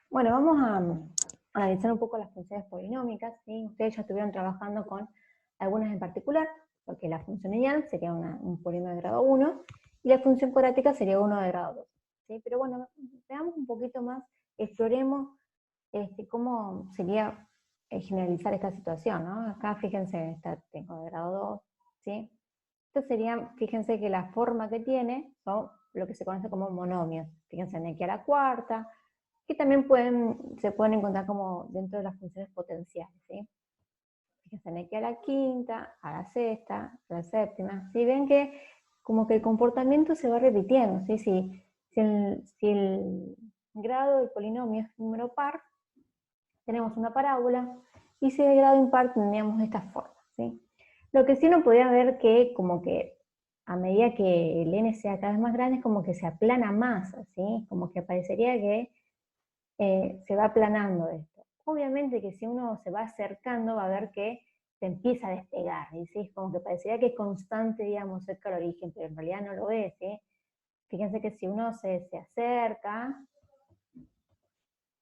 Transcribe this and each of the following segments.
Bueno, vamos a analizar un poco las funciones polinómicas, ¿sí? Ustedes ya estuvieron trabajando con algunas en particular, porque la función lineal sería un polinomio de grado 1 y la función cuadrática sería uno de grado 2. ¿Sí? Pero bueno, veamos un poquito más, exploremos cómo sería generalizar esta situación, ¿no? Acá fíjense, tengo de grado 2, ¿sí? Esto sería, fíjense que la forma que tiene son lo que se conoce como monomios. Fíjense en aquí a la cuarta, que también se pueden encontrar como dentro de las funciones potenciales, ¿sí? Fíjense en aquí a la quinta, a la sexta, a la séptima. ¿Sí? Ven que como que el comportamiento se va repitiendo, ¿sí? Si el grado del polinomio es número par, tenemos una parábola, y si es de grado impar tendríamos esta forma, ¿sí? Lo que sí uno podría ver que como que a medida que el n sea cada vez más grande es como que se aplana más, ¿sí? Como que parecería que se va aplanando esto. Obviamente que si uno se va acercando va a ver que se empieza a despegar, ¿sí? Es como que parecería que es constante, digamos, cerca del origen, pero en realidad no lo es, ¿sí? Fíjense que si uno se acerca,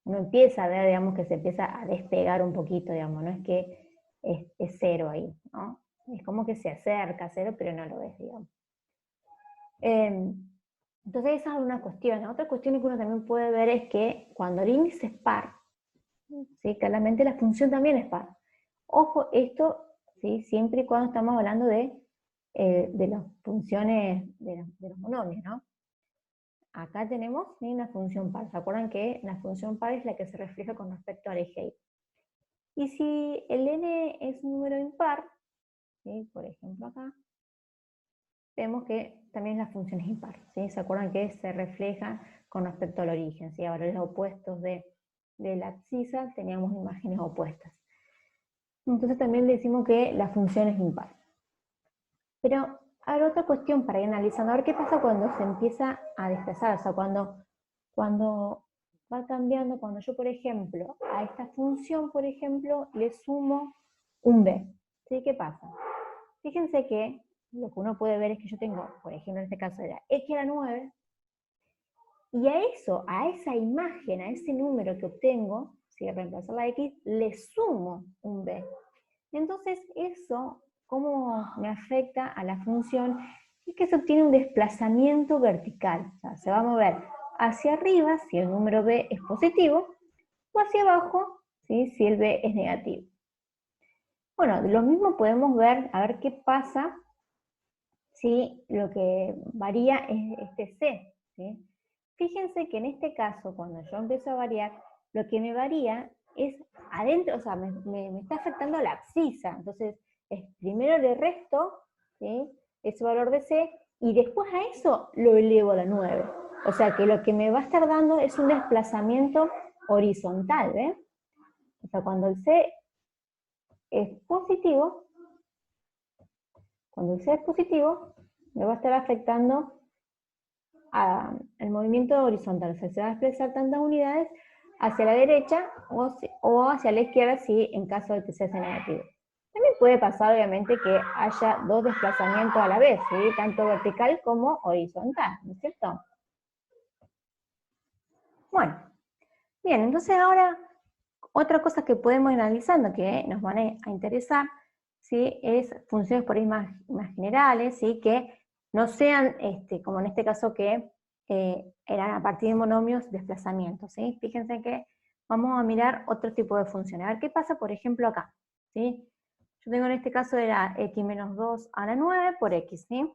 uno empieza a ver, digamos, que se empieza a despegar un poquito, digamos, no es que es cero ahí, ¿no? Es como que se acerca a cero, pero no lo es, digamos. Entonces esa es una cuestión. Otra cuestión que uno también puede ver es que cuando el índice es par, ¿sí? Claramente la función también es par. Ojo, esto, ¿sí? Siempre y cuando estamos hablando de las funciones, de los monomios, ¿no? Acá tenemos, ¿sí? Una función par. ¿Se acuerdan que la función par es la que se refleja con respecto al eje Y? Y si el n es un número impar, ¿sí? Por ejemplo acá, vemos que también la función es impar, ¿sí? ¿Se acuerdan que se refleja con respecto al origen? ¿Sí? A valores opuestos de la abscisa teníamos imágenes opuestas. Entonces también decimos que la función es impar. Pero hay otra cuestión para ir analizando, a ver qué pasa cuando se empieza a desplazar, o sea, cuando va cambiando, cuando yo, por ejemplo, a esta función, por ejemplo, le sumo un b. ¿Sí? ¿Qué pasa? Fíjense que lo que uno puede ver es que yo tengo, por ejemplo, en este caso era x a la 9, y a eso, a esa imagen, a ese número que obtengo, si reemplazar la x, le sumo un b. Entonces, eso, ¿cómo me afecta a la función? Es que se obtiene un desplazamiento vertical. O sea, se va a mover hacia arriba si el número b es positivo, o hacia abajo, ¿sí? Si el b es negativo. Bueno, lo mismo podemos ver, a ver qué pasa si lo que varía es este c, ¿sí? Fíjense que en este caso, cuando yo empiezo a variar, lo que me varía es adentro, o sea, me está afectando a la abscisa. Entonces, primero le resto, ¿sí? Ese valor de c, y después a eso lo elevo a la 9. O sea que lo que me va a estar dando es un desplazamiento horizontal, ¿ven? O sea, cuando el c es positivo, me va a estar afectando el movimiento horizontal, o sea, se va a desplazar tantas unidades hacia la derecha o hacia la izquierda si en caso de que sea negativo. También puede pasar, obviamente, que haya dos desplazamientos a la vez, ¿sí? Tanto vertical como horizontal, ¿no es cierto? Bueno, bien, entonces ahora otra cosa que podemos ir analizando que nos van a interesar, ¿sí? Es funciones por ahí más generales, ¿sí? Que no sean, como en este caso que eran a partir de monomios desplazamientos, ¿sí? Fíjense que vamos a mirar otro tipo de funciones. A ver qué pasa, por ejemplo, acá, ¿sí? Yo tengo en este caso era x menos 2 a la 9 por x, ¿sí?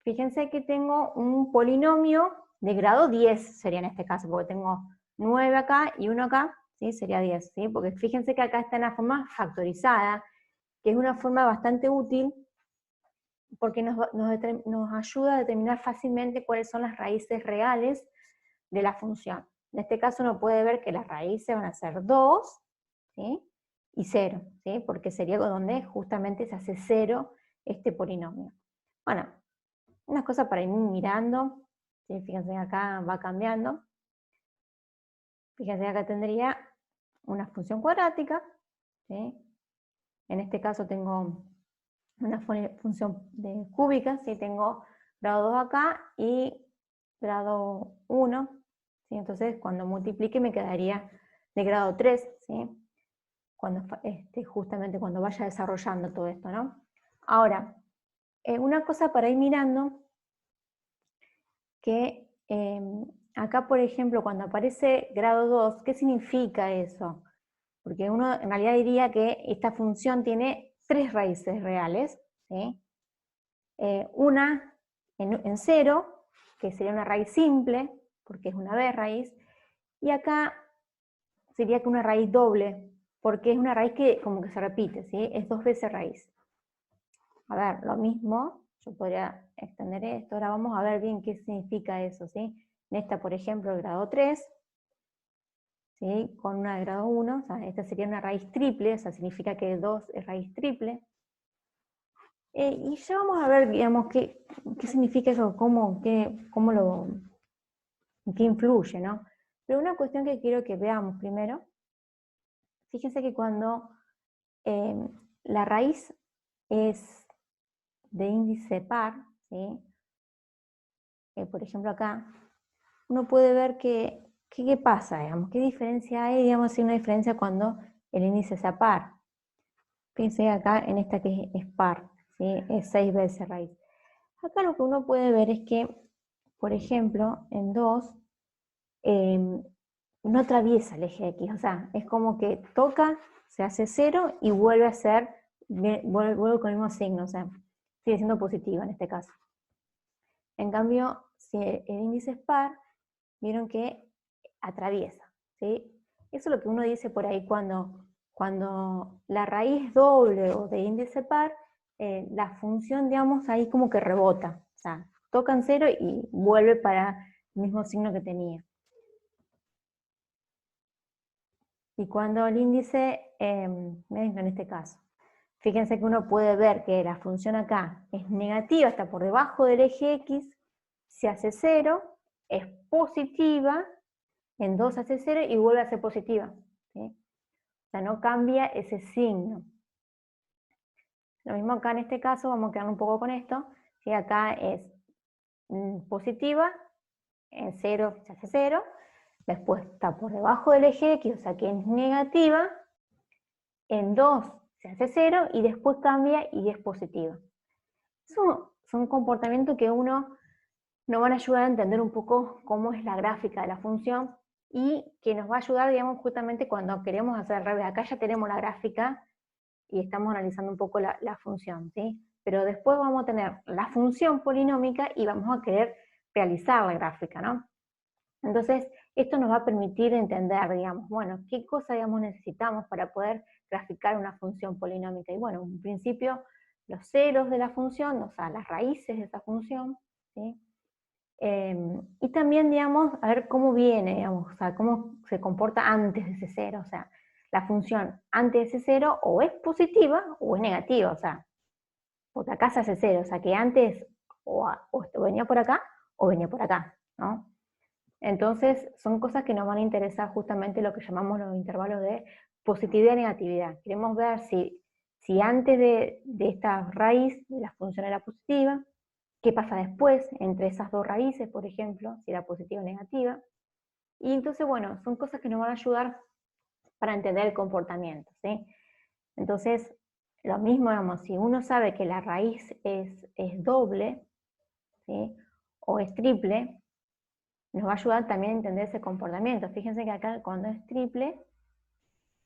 Fíjense que tengo un polinomio de grado 10, sería en este caso, porque tengo 9 acá y 1 acá, ¿sí? Sería 10, ¿sí? Porque fíjense que acá está en la forma factorizada, que es una forma bastante útil porque nos ayuda a determinar fácilmente cuáles son las raíces reales de la función. En este caso uno puede ver que las raíces van a ser 2, ¿sí? Y 0, ¿sí? Porque sería donde justamente se hace 0 este polinomio. Bueno, unas cosas para ir mirando, ¿sí? Fíjense que acá va cambiando. Fíjense que acá tendría una función cuadrática, ¿sí? En este caso tengo una función cúbica, ¿sí? Tengo grado 2 acá y grado 1, ¿sí? Entonces, cuando multiplique me quedaría de grado 3, ¿sí? Justamente cuando vaya desarrollando todo esto, ¿no? Ahora, una cosa para ir mirando, que acá, por ejemplo, cuando aparece grado 2, ¿qué significa eso? Porque uno en realidad diría que esta función tiene 3 raíces reales, ¿sí? Una en 0, que sería una raíz simple, porque es una vez raíz, y acá sería que una raíz doble, porque es una raíz que como que se repite, ¿sí? Es 2 veces raíz. A ver, lo mismo, yo podría extender esto, ahora vamos a ver bien qué significa eso, ¿sí? En esta, por ejemplo, el grado 3, ¿sí? Con una de grado 1, o sea, esta sería una raíz triple, o sea, significa que 2 es raíz triple. Y ya vamos a ver, digamos, qué significa eso, qué influye, ¿no? Pero una cuestión que quiero que veamos primero, fíjense que cuando la raíz es de índice par, ¿sí? Por ejemplo acá, uno puede ver qué pasa, digamos, qué diferencia hay, digamos, si hay una diferencia cuando el índice sea par. Fíjense acá en esta que es par, ¿sí? Es 6 veces raíz. Acá lo que uno puede ver es que, por ejemplo, en 2, no atraviesa el eje X, o sea, es como que toca, se hace 0 y vuelve a ser, vuelve con el mismo signo, o sea, sigue siendo positiva en este caso. En cambio, si el índice es par, vieron que atraviesa, ¿sí? Eso es lo que uno dice por ahí cuando la raíz doble o de índice par, la función, digamos, ahí como que rebota, o sea, toca en 0 y vuelve para el mismo signo que tenía. Y cuando el índice, en este caso, fíjense que uno puede ver que la función acá es negativa, está por debajo del eje X, se hace 0, es positiva, en 2 hace 0 y vuelve a ser positiva, ¿sí? O sea, no cambia ese signo. Lo mismo acá en este caso, vamos a quedar un poco con esto, ¿sí? Acá es positiva, en 0 se hace 0, después está por debajo del eje X, o sea que es negativa, en 2 se hace 0 y después cambia y es positiva. Eso son comportamientos que uno nos van a ayudar a entender un poco cómo es la gráfica de la función y que nos va a ayudar, digamos, justamente cuando queremos hacer al revés. Acá ya tenemos la gráfica y estamos analizando un poco la función, ¿sí? Pero después vamos a tener la función polinómica y vamos a querer realizar la gráfica, ¿no? Entonces, esto nos va a permitir entender, digamos, bueno, qué cosa, digamos, necesitamos para poder graficar una función polinómica. Y bueno, en principio, los ceros de la función, o sea, las raíces de esa función, ¿sí? Y también, digamos, a ver cómo viene, digamos, o sea, cómo se comporta antes de ese cero, o sea, la función antes de ese cero o es positiva o es negativa, o sea, porque acá se hace cero, o sea, que antes o venía por acá o venía por acá, ¿no? Entonces, son cosas que nos van a interesar justamente lo que llamamos los intervalos de positividad y negatividad. Queremos ver si antes de esta raíz la función era positiva, qué pasa después entre esas dos raíces, por ejemplo, si era positiva o negativa. Y entonces, bueno, son cosas que nos van a ayudar para entender el comportamiento, ¿sí? Entonces, lo mismo, digamos, si uno sabe que la raíz es doble, ¿sí? O es triple, nos va a ayudar también a entender ese comportamiento. Fíjense que acá cuando es triple,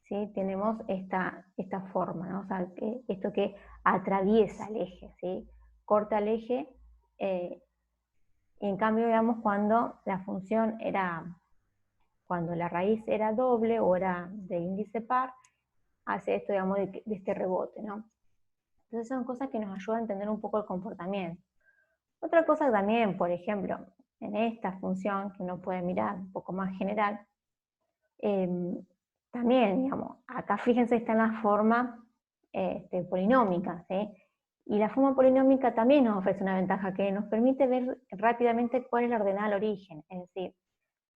¿sí? Tenemos esta forma, ¿no? O sea, esto que atraviesa el eje, ¿sí? Corta el eje, y en cambio, digamos, cuando la función cuando la raíz era doble o era de índice par, hace esto, digamos, de este rebote, ¿no? Entonces son cosas que nos ayudan a entender un poco el comportamiento. Otra cosa también, por ejemplo, en esta función, que uno puede mirar un poco más general, también, digamos, acá fíjense está en la forma polinómica, ¿sí? Y la forma polinómica también nos ofrece una ventaja que nos permite ver rápidamente cuál es la ordenada al origen, es decir,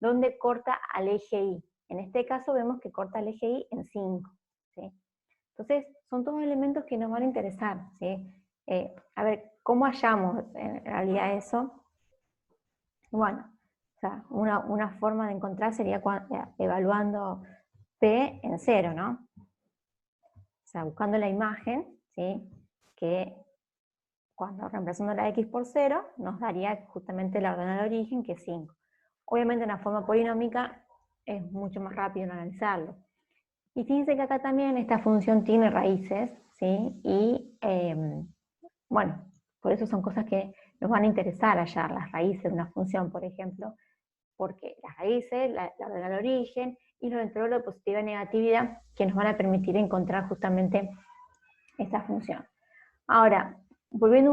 dónde corta al eje Y. En este caso vemos que corta al eje Y en 5, ¿sí? Entonces, son todos elementos que nos van a interesar, ¿sí? A ver, ¿cómo hallamos en realidad eso? Bueno, sea, una forma de encontrar sería evaluando P en 0, ¿no? O sea, buscando la imagen, ¿sí? Que cuando reemplazando la X por 0, nos daría justamente la ordenada de origen, que es 5. Obviamente una forma polinómica es mucho más rápido en analizarlo. Y fíjense que acá también esta función tiene raíces, ¿sí? Y bueno, por eso son cosas que nos van a interesar hallar, las raíces de una función, por ejemplo, porque las raíces, la ordenada de origen y los intervalos de positividad y negatividad que nos van a permitir encontrar justamente esta función. Ahora, volviendo